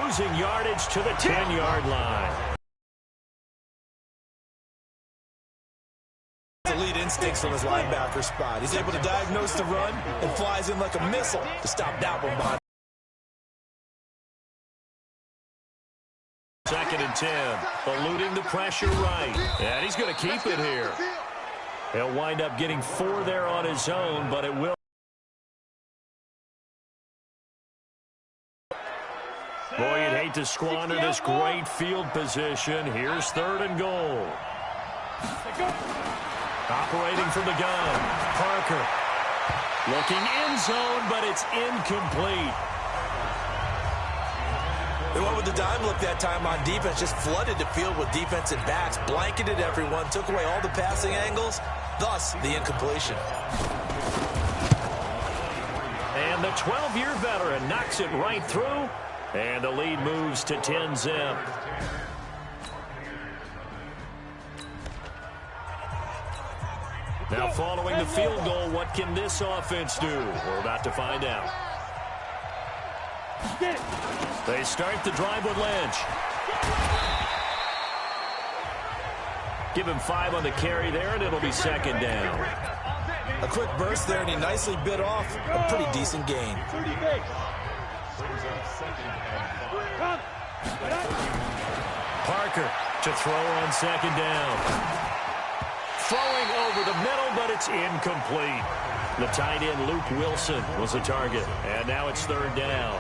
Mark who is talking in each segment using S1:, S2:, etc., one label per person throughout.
S1: losing yardage to the 10-yard line.
S2: Elite instincts from his linebacker spot. He's able to diagnose the run and flies in like a missile to stop that one behind.
S1: 2nd and 10. Eluding the pressure right. And he's going to keep it here. He'll wind up getting 4 there on his own, but it will. Boy, you'd hate to squander this great field position. Here's 3rd and goal. Operating from the gun. Parker. Looking end zone, but it's incomplete.
S2: They went with the dime look that time on defense. Just flooded the field with defensive backs. Blanketed everyone. Took away all the passing angles. Thus, the incompletion.
S1: And the 12-year veteran knocks it right through. And the lead moves to 10-zip. Now following the field goal, what can this offense do? We're about to find out. They start the drive with Lynch. Give him 5 on the carry there, and it'll be 2nd down.
S2: A quick burst there, and he nicely bit off a pretty decent gain.
S1: Parker to throw on 2nd down. Throwing over the middle, but it's incomplete. The tight end, Luke Wilson, was the target. And now it's 3rd down.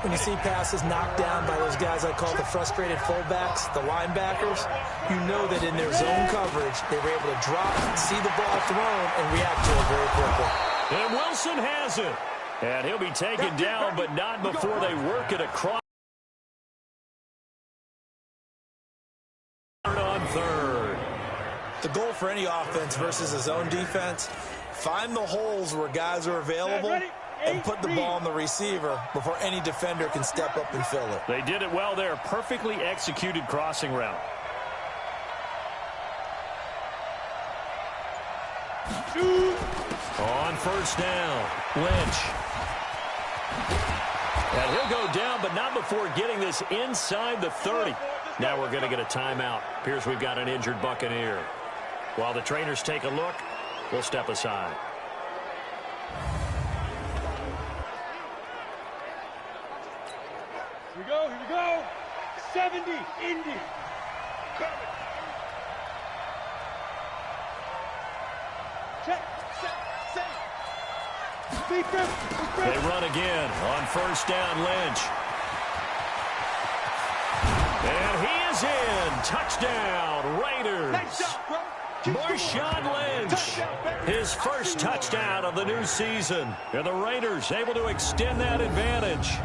S2: When you see passes knocked down by those guys I call the frustrated fullbacks, the linebackers, you know that in their zone coverage, they were able to drop, see the ball thrown, and react to it very quickly.
S1: And Wilson has it. And he'll be taken down, but not before they work it across. On 3rd.
S2: The goal for any offense versus a zone defense, find the holes where guys are available and put the ball on the receiver before any defender can step up and fill it.
S1: They did it well there. Perfectly executed crossing route. On 1st down, Lynch. And he'll go down, but not before getting this inside the 30. Now we're going to get a timeout. Appears we've got an injured Buccaneer. While the trainers take a look, we'll step aside.
S3: Here we go. 70, Indy. Check, set.
S1: They run again on 1st down, Lynch. And he is in. Touchdown, Raiders. Marshawn Lynch, his first touchdown of the new season. And the Raiders able to extend that advantage.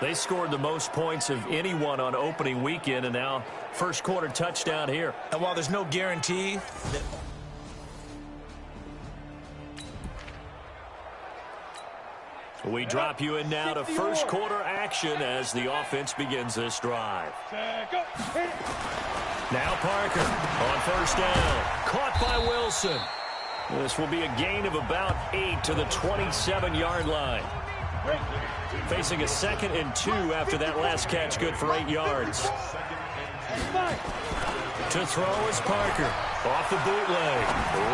S1: They scored the most points of anyone on opening weekend, and now first quarter touchdown here.
S2: And while there's no guarantee that
S1: we drop you in now to first quarter action as the offense begins this drive. Now Parker on 1st down. Caught by Wilson. This will be a gain of about 8 to the 27-yard line. Facing a 2nd and 2 after that last catch, good for 8 yards. To throw is Parker. Off the bootleg.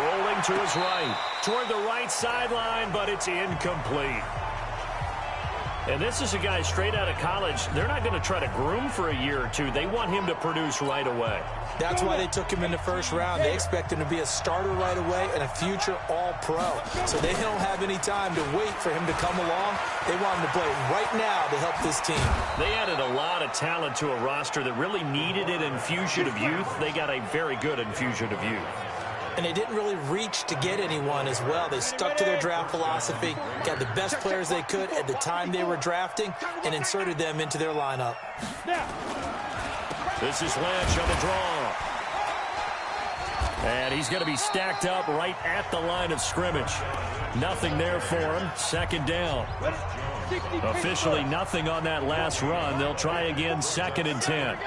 S1: Rolling to his right. Toward the right sideline, but it's incomplete. And this is a guy straight out of college. They're not going to try to groom for a year or 2. They want him to produce right away.
S2: That's why they took him in the 1st round. They expect him to be a starter right away and a future all-pro. So they don't have any time to wait for him to come along. They want him to play right now to help this team.
S1: They added a lot of talent to a roster that really needed an infusion of youth. They got a very good infusion of youth.
S2: And they didn't really reach to get anyone as well. They stuck to their draft philosophy, got the best players they could at the time they were drafting, and inserted them into their lineup.
S1: This is Lynch on the draw. And he's going to be stacked up right at the line of scrimmage. Nothing there for him. 2nd down. Officially nothing on that last run. They'll try again 2nd and 10.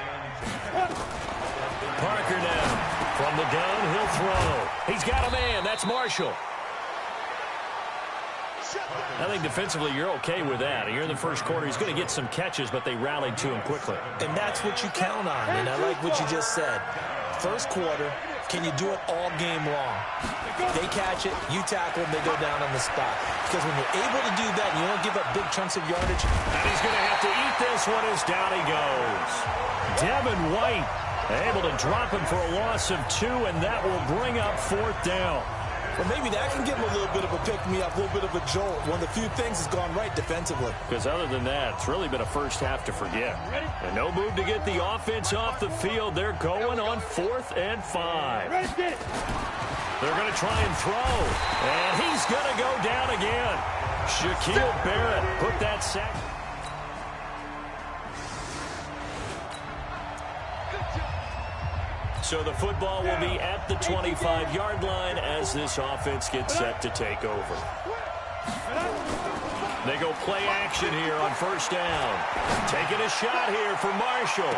S1: Parker now. From the gun, he'll throw. He's got a man. That's Marshall. I think defensively you're okay with that. Here in the first quarter, he's going to get some catches, but they rallied to him quickly.
S2: And that's what you count on, and I like what you just said. First quarter, can you do it all game long? They catch it, you tackle them, they go down on the spot. Because when you're able to do that and you don't give up big chunks of yardage.
S1: And he's going to have to eat this one as down he goes. Devin White able to drop him for a loss of 2, and that will bring up 4th down.
S2: Well, maybe that can give him a little bit of a pick-me-up, a little bit of a jolt. One of the few things has gone right defensively.
S1: Because other than that, it's really been a first half to forget. And no move to get the offense off the field. They're going on 4th and 5. They're going to try and throw. And he's going to go down again. Shaquille Barrett put that sack. So the football will be at the 25-yard line as this offense gets set to take over. They go play action here on 1st down. Taking a shot here for Marshall.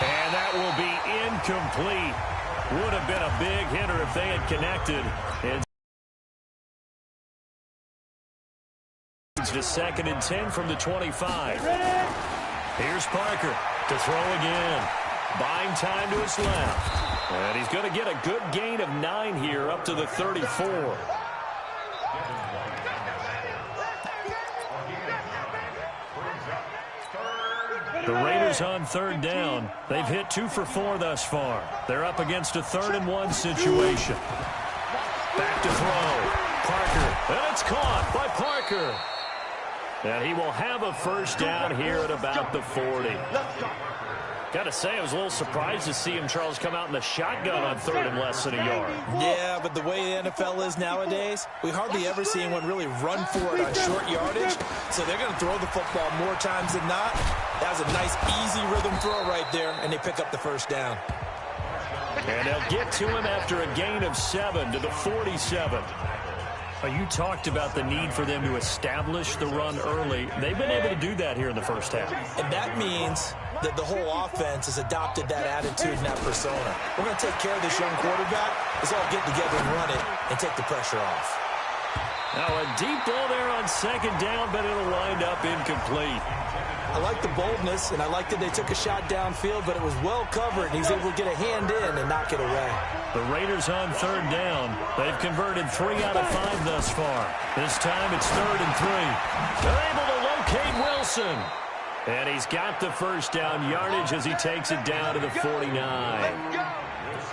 S1: And that will be incomplete. Would have been a big hitter if they had connected. And it's the 2nd and 10 from the 25. Here's Parker to throw again. Buying time to his left. And he's going to get a good gain of 9 here up to the 34. The Raiders on 3rd down. They've hit 2 for 4 thus far. They're up against a 3rd and 1 situation. Back to throw. Parker. And it's caught by Parker. And he will have a 1st down here at about the 40. Got to say, I was a little surprised to see him, Charles, come out in the shotgun on 3rd and less than a yard.
S2: Yeah, but the way the NFL is nowadays, we hardly ever see anyone really run for it on short yardage. So they're going to throw the football more times than not. That was a nice, easy rhythm throw right there, and they pick up the 1st down.
S1: And they'll get to him after a gain of 7 to the 47. You talked about the need for them to establish the run early. They've been able to do that here in the first half.
S2: And that means that the whole offense has adopted that attitude and that persona. We're going to take care of this young quarterback. Let's all get together and run it and take the pressure off.
S1: Now a deep ball there on 2nd down, but it'll wind up incomplete.
S2: I like the boldness, and I like that they took a shot downfield, but it was well covered, and he's able to get a hand in and knock it away.
S1: The Raiders on 3rd down. They've converted 3 out of 5 thus far. This time it's 3rd and 3. They're able to locate Wilson. And he's got the 1st down yardage as he takes it down to the 49.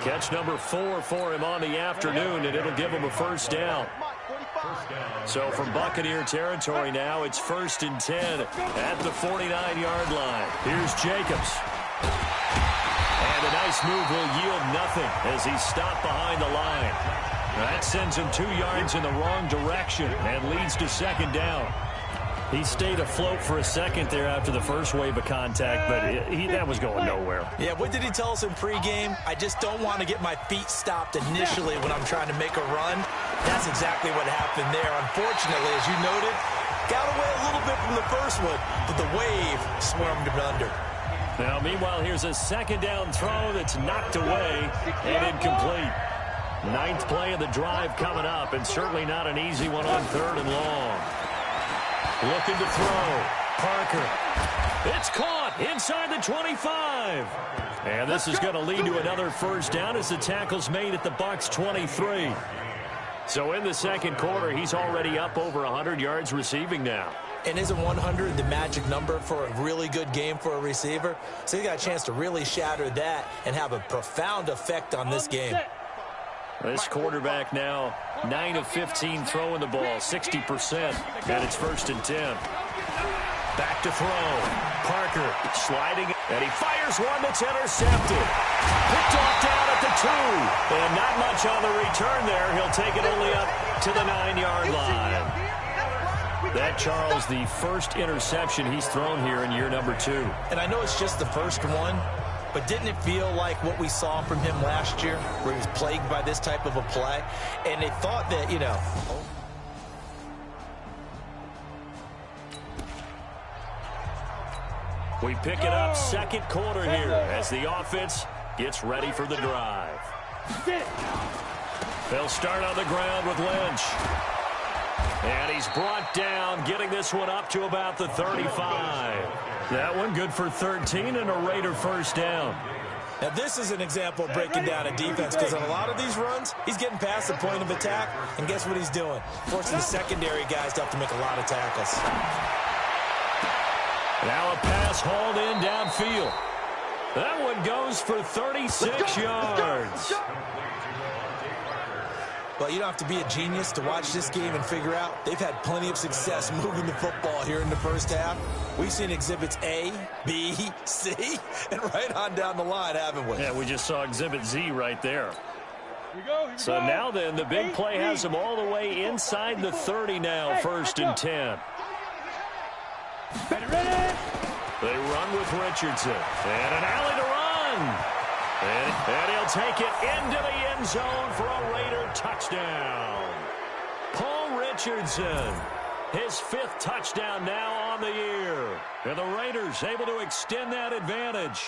S1: Catch number 4 for him on the afternoon, and it'll give him a 1st down. So from Buccaneer territory now, it's 1st and 10 at the 49-yard line. Here's Jacobs. And a nice move will yield nothing as he's stopped behind the line. That sends him 2 yards in the wrong direction and leads to 2nd down. He stayed afloat for a second there after the first wave of contact, but that was going nowhere.
S2: Yeah, what did he tell us in pregame? I just don't want to get my feet stopped initially when I'm trying to make a run. That's exactly what happened there. Unfortunately, as you noted, got away a little bit from the first one, but the wave swarmed him under.
S1: Now, meanwhile, here's a 2nd down throw that's knocked away and incomplete. 9th play of the drive coming up, and certainly not an easy one on 3rd and long. Looking to throw. Parker. It's caught inside the 25. And this is going to lead to another 1st down as the tackle's made at the Bucs 23. So in the 2nd quarter, he's already up over 100 yards receiving now.
S2: And isn't 100 the magic number for a really good game for a receiver? So he got a chance to really shatter that and have a profound effect on this game.
S1: This quarterback now 9 of 15 throwing the ball, 60%, and it's 1st and 10. Back to throw. Parker sliding, and he fires one that's intercepted. Picked off down at the 2, and not much on the return there. He'll take it only up to the 9-yard line. That, Charles, the first interception he's thrown here in year number 2.
S2: And I know it's just the first one, but didn't it feel like what we saw from him last year, where he was plagued by this type of a play? And they thought that,
S1: We pick it up 2nd quarter here as the offense gets ready for the drive. They'll start on the ground with Lynch. And he's brought down, getting this one up to about the 35. That one good for 13 and a Raider first down.
S2: Now, this is an example of breaking down a defense, because on a lot of these runs, he's getting past the point of attack, and guess what he's doing? Forcing the secondary guys to have to make a lot of tackles.
S1: Now a pass hauled in downfield. That one goes for 36 yards.
S2: Well, you don't have to be a genius to watch this game and figure out they've had plenty of success moving the football here in the first half. We've seen exhibits A, B, C, and right on down the line, haven't we?
S1: Yeah, we just saw exhibit Z right there.
S3: Here we go.
S1: So now then, the big play has them all the way inside the 30 now, first and 10.
S3: Ready.
S1: They run with Richardson. And an alley to run. And he'll take it into the end zone for a Raider touchdown. Paul Richardson, his 5th touchdown now on the year. And the Raiders able to extend that advantage.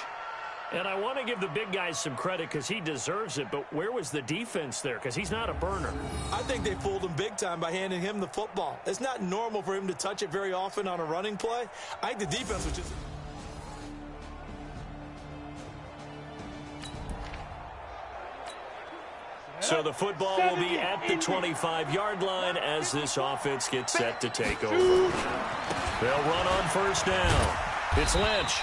S1: And I want to give the big guys some credit because he deserves it, but where was the defense there? Because he's not a burner.
S2: I think they fooled him big time by handing him the football. It's not normal for him to touch it very often on a running play. I think the defense was just...
S1: So the football will be at the 25-yard line as this offense gets set to take over. They'll run on first down. It's Lynch.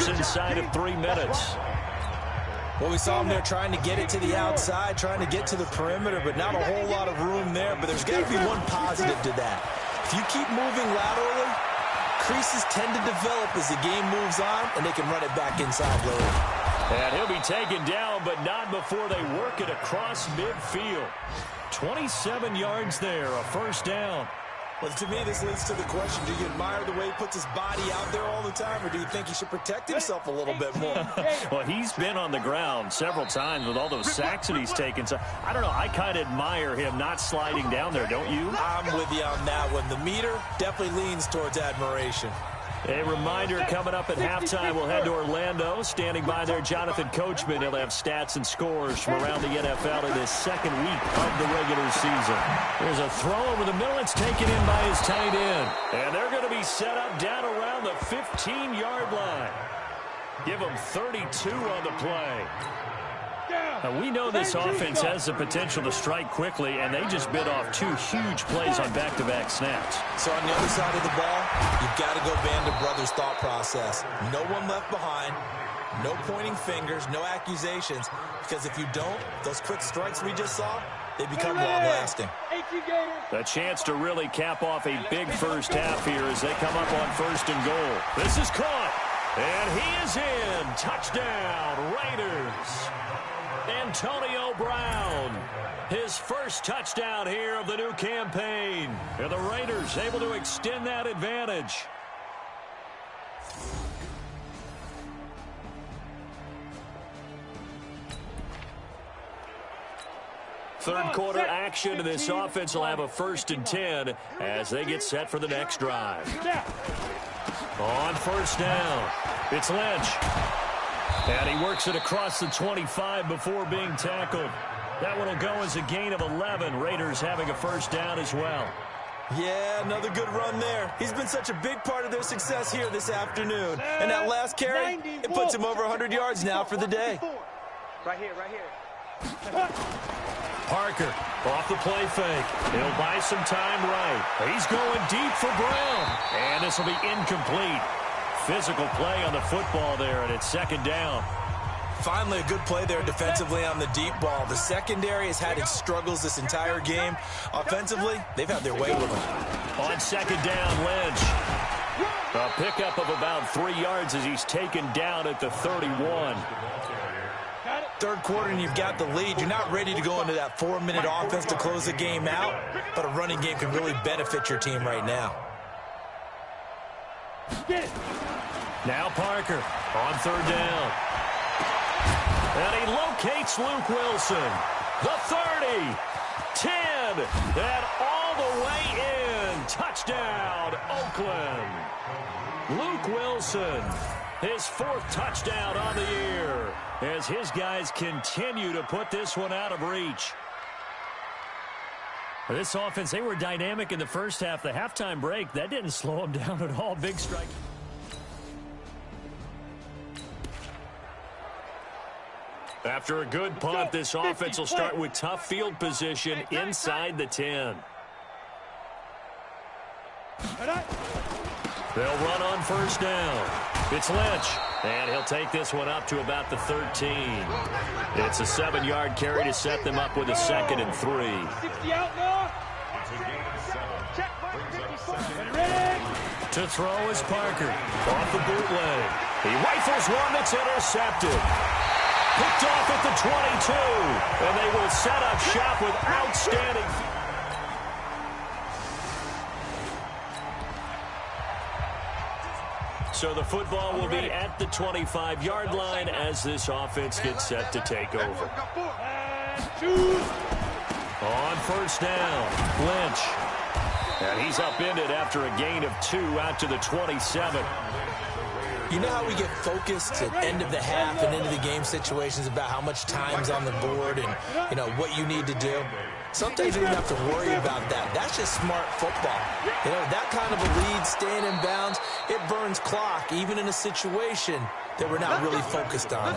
S1: Inside of 3 minutes.
S2: Well, we saw him there trying to get it to the outside, trying to get to the perimeter, but not a whole lot of room there. But there's got to be one positive to that. If you keep moving laterally, creases tend to develop as the game moves on, and they can run it back inside later.
S1: And he'll be taken down, but not before they work it across midfield. 27 yards there, a first down.
S2: Well, to me, this leads to the question, do you admire the way he puts his body out there all the time, or do you think he should protect himself a little bit more?
S1: Well, he's been on the ground several times with all those sacks that he's taken. So, I don't know, I kind of admire him not sliding down there, don't you?
S2: I'm with you on that one. The meter definitely leans towards admiration.
S1: A reminder, coming up at halftime, we'll head to Orlando. Standing by there, Jonathan Coachman. He'll have stats and scores from around the NFL in this second week of the regular season. There's a throw over the middle. It's taken in by his tight end. And they're going to be set up down around the 15-yard line. Give them 32 on the play. Now, we know this offense has the potential to strike quickly, and they just bit off 2 huge plays on back-to-back snaps.
S2: So on the other side of the ball, you've got to go band of brothers thought process. No one left behind, no pointing fingers, no accusations, because if you don't, those quick strikes we just saw, they become long-lasting.
S1: A chance to really cap off a big first half here as they come up on first and goal. This is caught, and he is in. Touchdown, Raiders. Antonio Brown, his first touchdown here of the new campaign. And the Raiders able to extend that advantage. Third quarter action, and this offense will have a first and 10 as they get set for the next drive. On first down, it's Lynch. And he works it across the 25 before being tackled. That one will go as a gain of 11. Raiders having a first down as well.
S2: Yeah, another good run there. He's been such a big part of their success here this afternoon. And that last carry, it puts him over 100 yards now for the day.
S3: Right here.
S1: Parker off the play fake. He'll buy some time right. He's going deep for Brown. And this will be incomplete. Physical play on the football there, and it's second down.
S2: Finally, a good play there defensively on the deep ball. The secondary has had its struggles this entire game. Offensively, they've had their way with them.
S1: On second down, Lynch. A pickup of about 3 yards as he's taken down at the 31.
S2: Third quarter, and you've got the lead. You're not ready to go into that 4-minute offense to close the game out, but a running game can really benefit your team right now.
S1: Now Parker on third down. And he locates Luke Wilson. The 30, 10, and all the way in. Touchdown, Oakland. Luke Wilson, His 4th touchdown on the year as his guys continue to put this one out of reach. This offense, they were dynamic in the first half. The halftime break, that didn't slow them down at all. Big strike. After a good punt, this offense will start with tough field position inside the 10. They'll run on first down. It's Lynch, and he'll take this one up to about the 13. It's a 7-yard carry to set them up with a 2nd and 3. To throw is Parker. Off the bootleg. He rifles one that's intercepted. Picked off at the 22, and they will set up shop with outstanding. So the football will be at the 25-yard line as this offense gets set to take over. On first down, Lynch. And he's upended after a gain of 2 out to the 27.
S2: You know how we get focused at end of the half and into the game situations about how much time's on the board and, you know, what you need to do? Sometimes you don't have to worry about that. That's just smart football. You know, that kind of a lead, staying in bounds, it burns clock, even in a situation that we're not really focused on.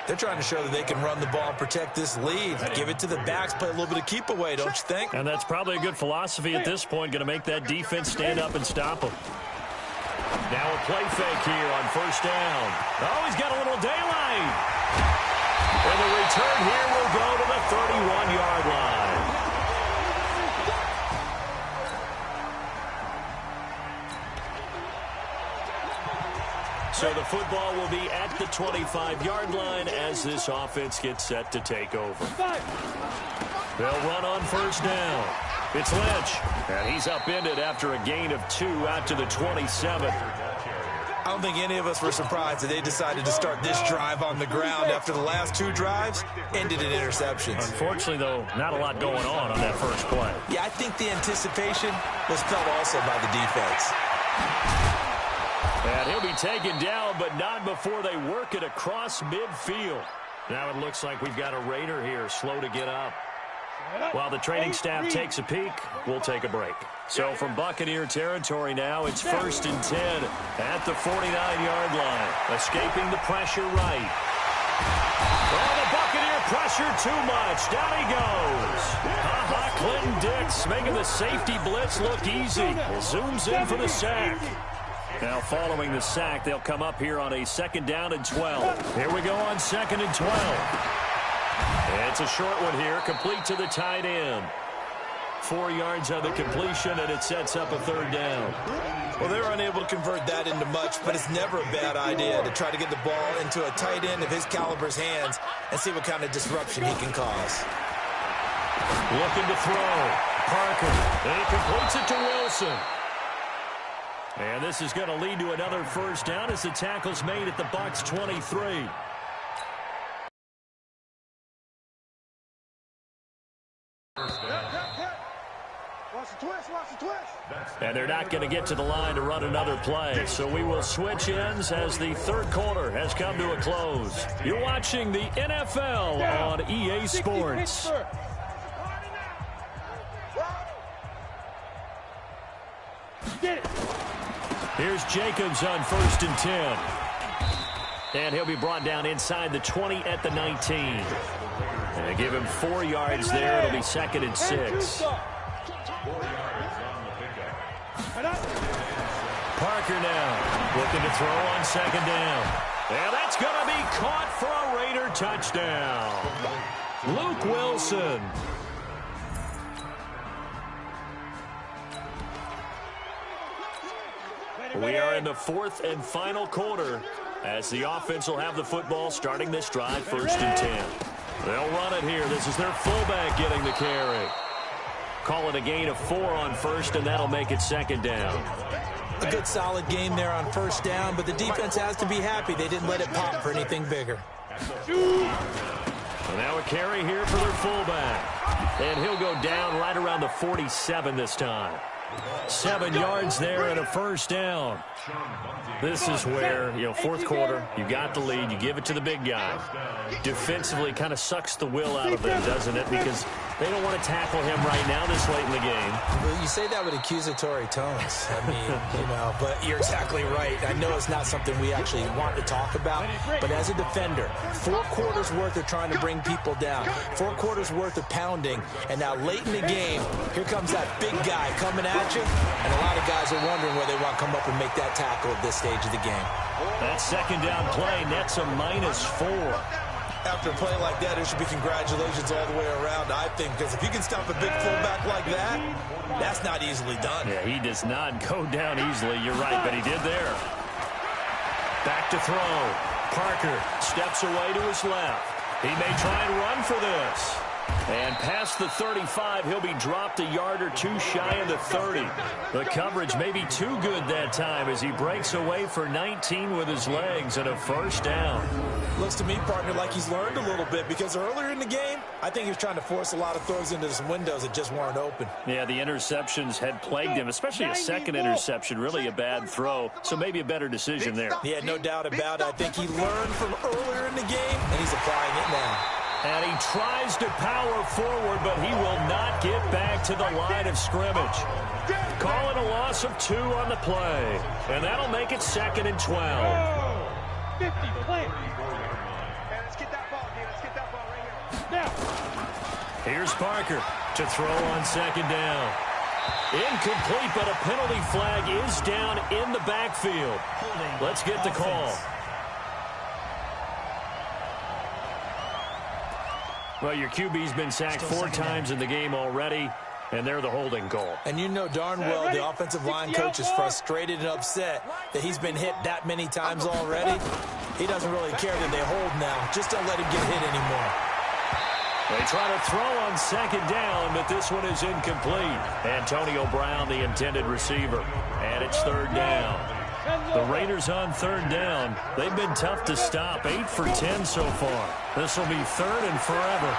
S2: They're trying to show that they can run the ball and protect this lead. Give it to the backs, play a little bit of keep away, don't you think?
S1: And that's probably a good philosophy at this point, going to make that defense stand up and stop them. Now a play fake here on first down. Oh, he's got a little daylight. And the return here will go to the 31-yard line. So the football will be at the 25-yard line as this offense gets set to take over. They'll run on first down. It's Lynch, and he's upended after a gain of 2 out to the 27.
S2: I don't think any of us were surprised that they decided to start this drive on the ground after the last 2 drives ended in interceptions.
S1: Unfortunately, though, not a lot going on that first play.
S2: Yeah, I think the anticipation was felt also by the defense.
S1: And he'll be taken down, but not before they work it across midfield. Now it looks like we've got a Raider here, slow to get up. While the training staff takes a peek, we'll take a break. So from Buccaneer territory now, it's 1st and 10 at the 49-yard line. Escaping the pressure right. Well, the Buccaneer pressure too much. Down he goes. Clinton Dix making the safety blitz look easy. Zooms in for the sack. Now following the sack, they'll come up here on a 2nd down and 12. Here we go on 2nd and 12. It's a short one here, complete to the tight end. 4 yards on the completion, and it sets up a 3rd down.
S2: Well, they were unable to convert that into much, but it's never a bad idea to try to get the ball into a tight end of his caliber's hands and see what kind of disruption he can cause.
S1: Looking to throw. Parker, and he completes it to Wilson. And this is going to lead to another 1st down as the tackle's made at the Bucs 23. And they're not going to get to the line to run another play. So we will switch ends as the 3rd quarter has come to a close. You're watching the NFL on EA Sports. Here's Jacobs on 1st and 10. And he'll be brought down inside the 20 at the 19. And they give him 4 yards there. It'll be 2nd and 6. Parker now looking to throw on 2nd down. And that's going to be caught for a Raider touchdown. Luke Wilson. We are in the 4th and final quarter as the offense will have the football starting this drive 1st and 10. They'll run it here. This is their fullback getting the carry. Call it a gain of 4 on 1st, and that'll make it 2nd down.
S2: A good solid game there on 1st down, but the defense has to be happy they didn't let it pop for anything bigger.
S1: So now a carry here for their fullback. And he'll go down right around the 47 this time. 7 yards there and a first down. This is where, fourth quarter, you got the lead, you give it to the big guy. Defensively kind of sucks the will out of them, doesn't it? Because they don't want to tackle him right now this late in the game.
S2: Well, you say that with accusatory tones. I mean, but you're exactly right. I know it's not something we actually want to talk about, but as a defender, 4 quarters worth of trying to bring people down, 4 quarters worth of pounding, and now late in the game, here comes that big guy coming at you, and a lot of guys are wondering whether they want to come up and make that tackle at this stage of the game.
S1: That second down play nets a -4.
S2: After a play like that, there should be congratulations all the way around, I think, because if you can stop a big fullback like that, that's not easily done.
S1: Yeah, he does not go down easily. You're right, but he did there. Back to throw. Parker steps away to his left. He may try and run for this. And past the 35, he'll be dropped a yard or 2 shy of the 30. The coverage may be too good that time as he breaks away for 19 with his legs and a first down.
S2: Looks to me, partner, like he's learned a little bit because earlier in the game, I think he was trying to force a lot of throws into some windows that just weren't open.
S1: Yeah, the interceptions had plagued him, especially a second interception, really a bad throw. So maybe a better decision there.
S2: Yeah, no doubt about it. I think he learned from earlier in the game, and he's applying it now.
S1: And he tries to power forward, but he will not get back to the line of scrimmage. Calling a loss of 2 on the play. And that'll make it 2nd and 12.
S3: 50, play. Let's get that ball, dude. Let's get that ball right here. Now.
S1: Here's Parker to throw on 2nd down. Incomplete, but a penalty flag is down in the backfield. Let's get the call. Well, your QB's been sacked 4 times in the game already, and they're the holding call.
S2: And you know darn well the offensive line coach is frustrated and upset that he's been hit that many times already. He doesn't really care that they hold now. Just don't let him get hit anymore.
S1: They try to throw on 2nd down, but this one is incomplete. Antonio Brown, the intended receiver. And it's 3rd down. The Raiders on 3rd down. They've been tough to stop. 8 for 10 so far. This will be 3rd and forever.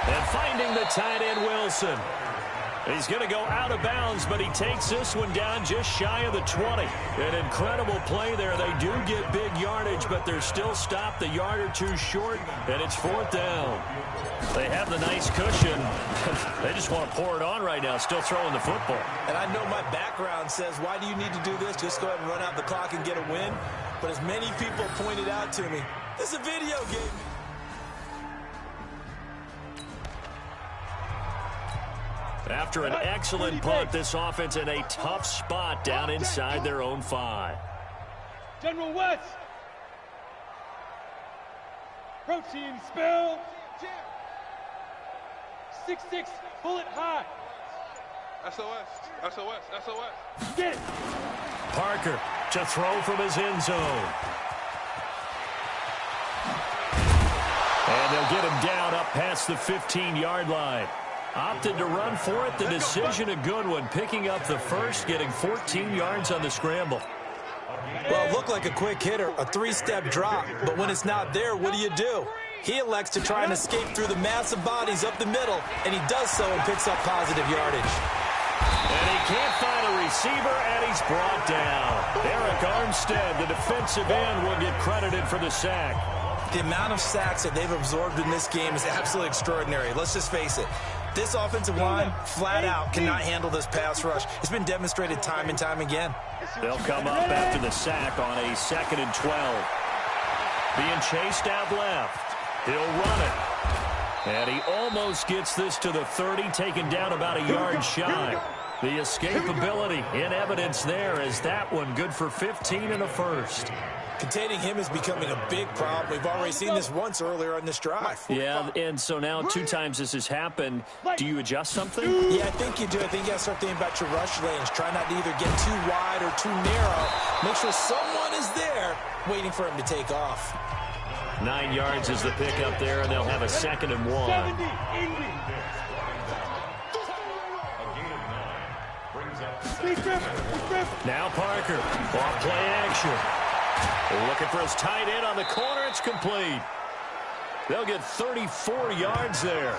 S1: And finding the tight end, Wilson. He's going to go out of bounds, but he takes this one down just shy of the 20. An incredible play there. They do get big yardage, but they're still stopped a yard or 2 short, and it's 4th down. They have the nice cushion. They just want to pour it on right now, still throwing the football.
S2: And I know my background says, why do you need to do this? Just go ahead and run out the clock and get a win. But as many people pointed out to me, this is a video game.
S1: After an excellent punt, this offense in a tough spot down inside their own 5.
S3: General West. Protein spill. 6-6, bullet high. SOS, SOS, SOS. Get it.
S1: Parker to throw from his end zone. And they'll get him down up past the 15-yard line. Opted to run for it. The decision a good one. Picking up the first, getting 14 yards on the scramble.
S2: Well, it looked like a quick hitter, a 3-step drop. But when it's not there, what do? He elects to try and escape through the massive bodies up the middle, and he does so and picks up positive yardage.
S1: And he can't find a receiver, and he's brought down. Eric Armstead, the defensive end, will get credited for the sack.
S2: The amount of sacks that they've absorbed in this game is absolutely extraordinary. Let's just face it. This offensive line, flat out, cannot handle this pass rush. It's been demonstrated time and time again.
S1: They'll come up after the sack on a 2nd and 12. Being chased out left. He'll run it. And he almost gets this to the 30, taken down about a yard shy. The escapability in evidence there as that one good for 15 and a first.
S2: Containing him is becoming a big problem. We've already seen this once earlier on this drive.
S1: Yeah, and so now 2 times this has happened. Do you adjust something?
S2: Yeah, I think you do. I think you got to start thinking about your rush lanes. Try not to either get too wide or too narrow. Make sure someone is there waiting for him to take off.
S1: 9 yards is the pickup there, and they'll have a 2nd and 1. Now Parker, off play action. Looking for his tight end on the corner. It's complete. They'll get 34 yards there.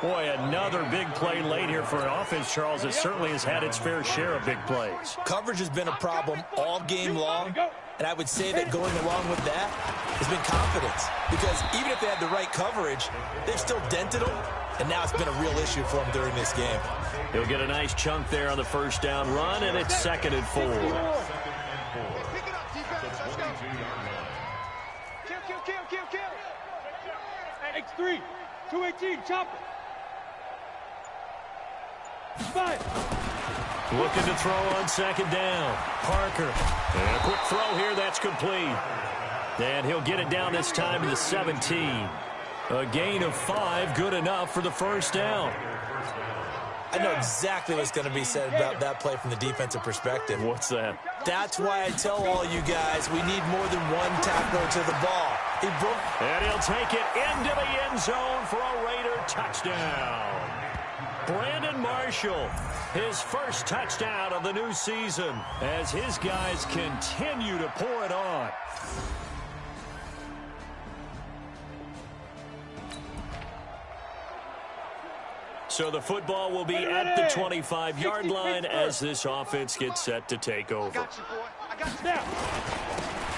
S1: Boy, another big play late here for an offense, Charles, that certainly has had its fair share of big plays.
S2: Coverage has been a problem all game long, and I would say that going along with that has been confidence. Because even if they had the right coverage, they've still dented them, and now it's been a real issue for them during this game.
S1: He'll get a nice chunk there on the first down run, and it's 2nd and 4.
S3: Pick it up, defense. Let's go. Kill.
S4: X3, 218, chop it. Spy.
S1: Looking to throw on 2nd down. Parker. And a quick throw here. That's complete. And he'll get it down this time to the 17. A gain of 5. Good enough for the first down.
S2: I know exactly what's going to be said about that play from the defensive perspective.
S1: What's that?
S2: That's why I tell all you guys we need more than one tackler to the ball.
S1: And he'll take it into the end zone for a Raider touchdown. Brandon Marshall, his first touchdown of the new season as his guys continue to pour it on. So the football will be at the 25-yard line as this offense gets set to take over.
S3: I got you. Now.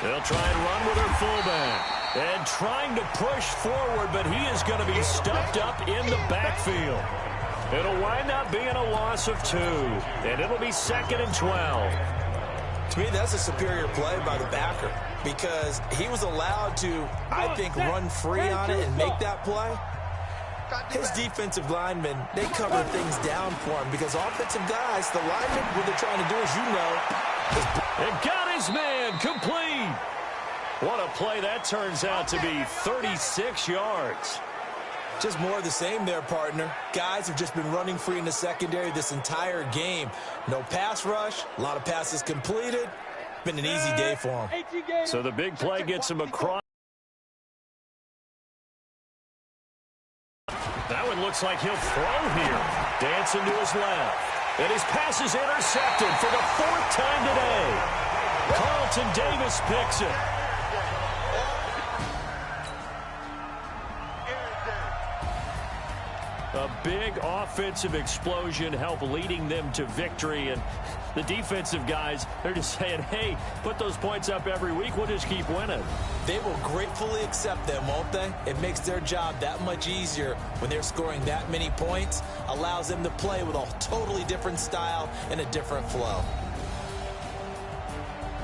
S1: They'll try and run with their fullback. And trying to push forward, but he is going to be stuffed up in the backfield. It'll wind up being a loss of 2. And it'll be 2nd and 12.
S2: To me, that's a superior play by the backer because he was allowed to, I think, run free on it and make that play. His defensive linemen, they cover things down for him because offensive guys, the linemen, what they're trying to do, as you know,
S1: and got his man complete. What a play that turns out to be, 36 yards.
S2: Just more of the same there, partner. Guys have just been running free in the secondary this entire game. No pass rush, a lot of passes completed. Been an easy day for him.
S1: So the big play gets him across. That one looks like he'll throw here. Dancing to his left. And his pass is intercepted for the 4th time today. Carlton Davis picks it. A big offensive explosion helped leading them to victory. And the defensive guys, they're just saying, hey, put those points up every week. We'll just keep winning.
S2: They will gratefully accept them, won't they? It makes their job that much easier when they're scoring that many points. Allows them to play with a totally different style and a different flow.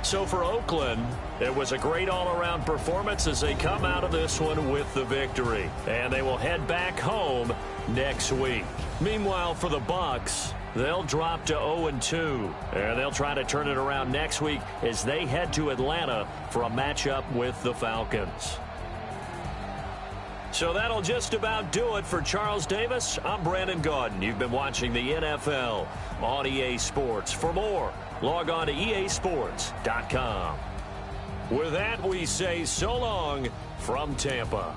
S1: So for Oakland, it was a great all-around performance as they come out of this one with the victory. And they will head back home next week. Meanwhile, for the Bucs, they'll drop to 0-2. And they'll try to turn it around next week as they head to Atlanta for a matchup with the Falcons. So that'll just about do it for Charles Davis. I'm Brandon Gaudin. You've been watching the NFL on EA Sports. For more, log on to easports.com. With that, we say so long from Tampa.